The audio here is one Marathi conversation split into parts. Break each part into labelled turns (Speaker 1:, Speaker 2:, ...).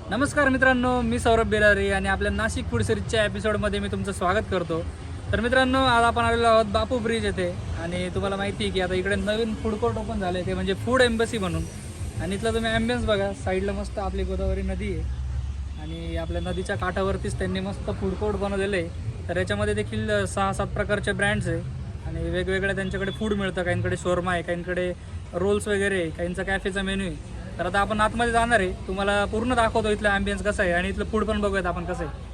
Speaker 1: नमस्कार मित्रांनो, मी सौरभ बेलारी आणि आपल्या नाशिक फूड सिरीजच्या एपिसोडमध्ये मी तुमचं स्वागत करतो. तर मित्रांनो, आज आपण आलेलो आहोत बापू ब्रिज येथे आणि तुम्हाला माहिती आहे की आता इकडे नवीन फूड कोर्ट ओपन झालं आहे, ते म्हणजे फूड एम्बसी म्हणून. आणि इथलं तुम्ही ॲम्बियन्स बघा, साईडला मस्त आपली गोदावरी नदी आहे आणि आपल्या नदीच्या काठावरतीच त्यांनी मस्त फूड कोर्ट बनवलेलं आहे. तर याच्यामध्ये देखील 6-7 प्रकारचे ब्रँड्स आहे आणि वेगवेगळे त्यांच्याकडे फूड मिळतं. काहींकडे शोरमा आहे, काहींकडे रोल्स वगैरे आहे, काहींचा कॅफेचा मेन्यू आहे. तर आता आपण आतमध्ये जाणार आहे, तुम्हाला पूर्ण दाखवतो इथलं ॲम्बियन्स कसं आहे आणि इथलं फूड पण बघूयात आपण कसं आहे.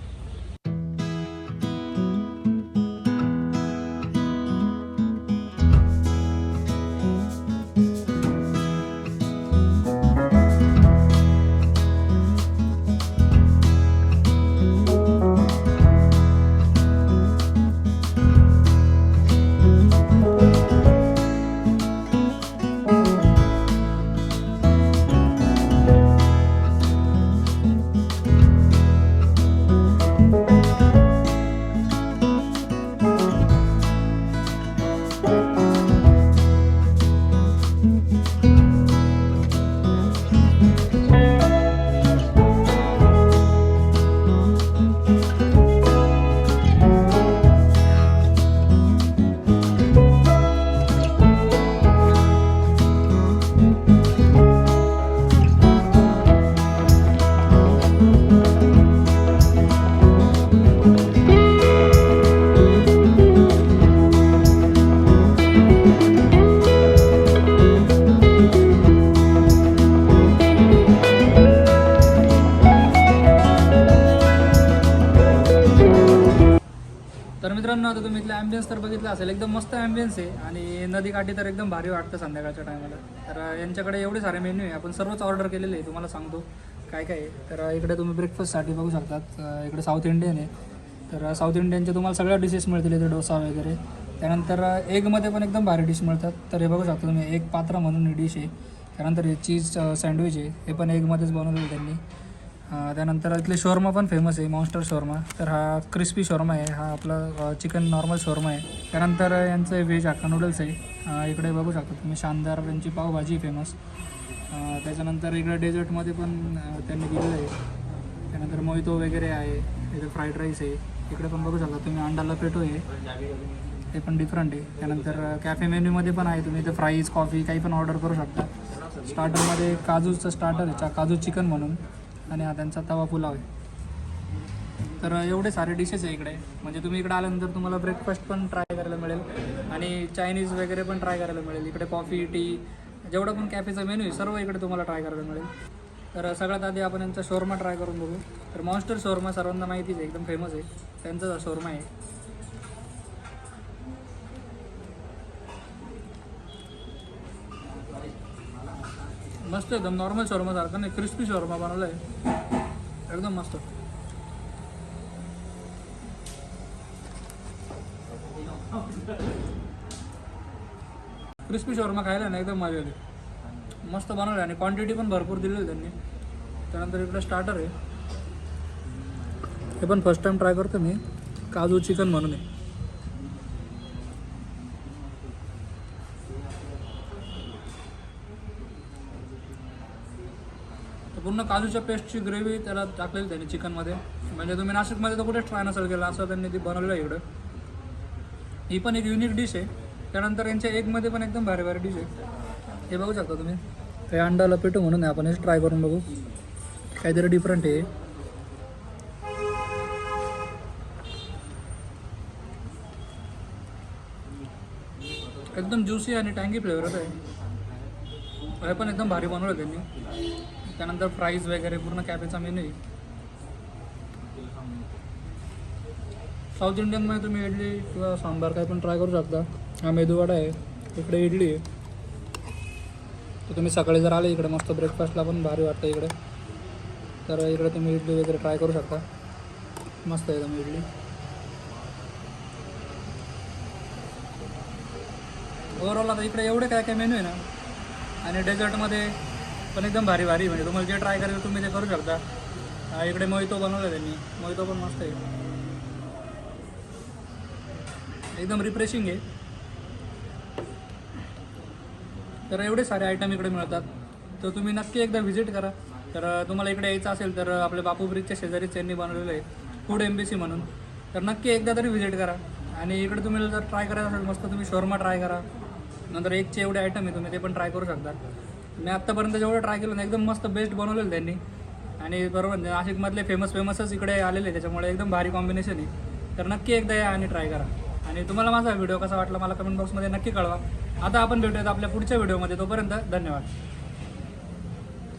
Speaker 1: तर मित्रांनो, आता तुम्ही इथलं ॲम्बियन्स तर बघितलं असेल, एकदम मस्त ॲम्बियन्स आहे आणि नदीकाठी तर एकदम भारी वाटतं संध्याकाळच्या टायमाला. तर यांच्याकडे एवढे सारे मेन्यू आहे, आपण सर्वच ऑर्डर केलेले आहे, तुम्हाला सांगतो काय काय आहे. तर इकडे तुम्ही ब्रेकफास्टसाठी बघू शकतात, इकडे साऊथ इंडियन आहे. तर साऊथ इंडियनचे तुम्हाला सगळ्या डिशेस मिळतील इथे, डोसा वगैरे. त्यानंतर एगमध्ये पण एकदम भारी डिश मिळतात. तर हे बघू शकता तुम्ही, एग पात्र म्हणून ही डिश आहे. त्यानंतर हे चीज सँडविच आहे, हे पण एगमध्येच बनवलेलं आहे त्यांनी. त्यानंतर इथले शोरमा पण फेमस आहे, मॉन्स्टर शोरमा. तर हा क्रिस्पी शोरमा आहे, हा आपला चिकन नॉर्मल शोरमा आहे. त्यानंतर यांचं व्हेज हक्का नूडल्स आहे. इकडे बघू शकता तुम्ही, शानदार यांची पावभाजी फेमस. त्याच्यानंतर इकडे डेझर्टमध्ये पण त्यांनी दिलेलं आहे. त्यानंतर मोहितो वगैरे आहे, इथे फ्राईड राईस आहे. इकडे पण बघू शकता तुम्ही, अंडा लपेटो आहे, ते पण डिफरंट आहे. त्यानंतर कॅफे मेन्यूमध्ये पण आहे, तुम्ही इथे फ्राईज कॉफी काही पण ऑर्डर करू शकता. स्टार्टरमध्ये काजूचं स्टार्टर आहे, काजू चिकन म्हणून, आणि हा त्यांचा तवा पुलाव आहे. तर एवढे सारे डिशेस आहे इकडे, म्हणजे तुम्ही इकडे आल्यानंतर तुम्हाला ब्रेकफास्ट पण ट्राय करायला मिळेल आणि चायनीज वगैरे पण ट्राय करायला मिळेल. इकडे कॉफी टी जेवढं पण कॅफेचा मेन्यू आहे सर्व इकडे तुम्हाला ट्राय करायला मिळेल. तर सगळ्यात आधी आपण यांचा शोरमा ट्राय करून बघू. तर मॉन्स्टर शोरमा सर्वांना माहितीच आहे, एकदम फेमस आहे, त्यांचा शोरमा आहे. मस्त एकदम नॉर्मल शोरमासारखं नाही, क्रिस्पी शोरमा बनवलं आहे, एकदम मस्त. क्रिस्पी शोरमा खायला ना एकदम मजा येते, मस्त बनवलं आणि क्वांटिटी पण भरपूर दिलेली त्यांनी. त्यानंतर इकडे स्टार्टर आहे, हे पण फर्स्ट टाईम ट्राय करतो मी, काजू चिकन म्हणून आहे. पूर्ण काजूच्या पेस्टची ग्रेव्ही त्याला टाकलेली त्यांनी चिकनमध्ये, म्हणजे तुम्ही नाशिकमध्ये तर कुठेच ट्राय नसेल केलं असं त्यांनी ती बनवलेलं आहे इकडं. ही पण एक युनिक डिश आहे. त्यानंतर यांच्या एगमध्ये पण एकदम भारी भारी डिश आहे, हे बघू शकता तुम्ही. हे अंडा लपेटो म्हणून आहे, आपण हेच ट्राय करून बघू, काहीतरी डिफरंट आहे. एकदम ज्युसी आणि टँगी फ्लेवरच आहे, हे पण एकदम भारी बनवलं त्यांनी. त्यानंतर फ्राईज वगैरे पूर्ण कॅफेचा मेन्यू आहे. साऊथ इंडियनमध्ये तुम्ही इडली किंवा सांबार काय पण ट्राय करू शकता. हा मेदूवडा आहे, इकडे इडली आहे. तर तुम्ही सकाळी जर आले इकडे मस्त ब्रेकफास्टला पण भारी वाटतं इकडे, तर इकडे तुम्ही इडली वगैरे ट्राय करू शकता, मस्त आहे एकदम इडली. ओव्हरऑल आता इकडे एवढे काय काय मेन्यू आहे ना, आणि डेझर्टमध्ये पण एकदम भारी भारी, म्हणजे तुम्हाला जे ट्राय करायचं तुम्ही ते करू शकता. इकडे मोहितो बनवलं त्यांनी, मोहितो पण मस्त आहे, एकदम रिफ्रेशिंग आहे. तर एवढे सारे आयटम इकडे मिळतात, तर तुम्ही नक्की एकदा व्हिजिट करा. तर तुम्हाला इकडे यायचं असेल तर आपल्या बापू ब्रिजच्या शेजारीच त्यांनी बनवलेलं आहे फूड एम्बेसी म्हणून. तर नक्की एकदा तरी व्हिजिट करा. आणि इकडे तुम्ही जर ट्राय करायचं असेल मस्त तुम्ही शोरमा ट्राय करा. नंतर एकचे एवढे आयटम आहे तुम्ही ते पण ट्राय करू शकता. मी आत्तापर्यंत जेवढं ट्राय केलं ना एकदम मस्त बेस्ट बनवलेलं त्यांनी. आणि बरोबर नाशिकमधले फेमसच इकडे आलेले त्याच्यामुळे एकदम भारी कॉम्बिनेशन आहे. तर नक्की एकदा या आणि ट्राय करा. आणि तुम्हाला माझा व्हिडिओ कसा वाटला मला कमेंट बॉक्समध्ये नक्की कळवा. आता आपण भेटूयात आपल्या पुढच्या व्हिडिओमध्ये. तोपर्यंत धन्यवाद.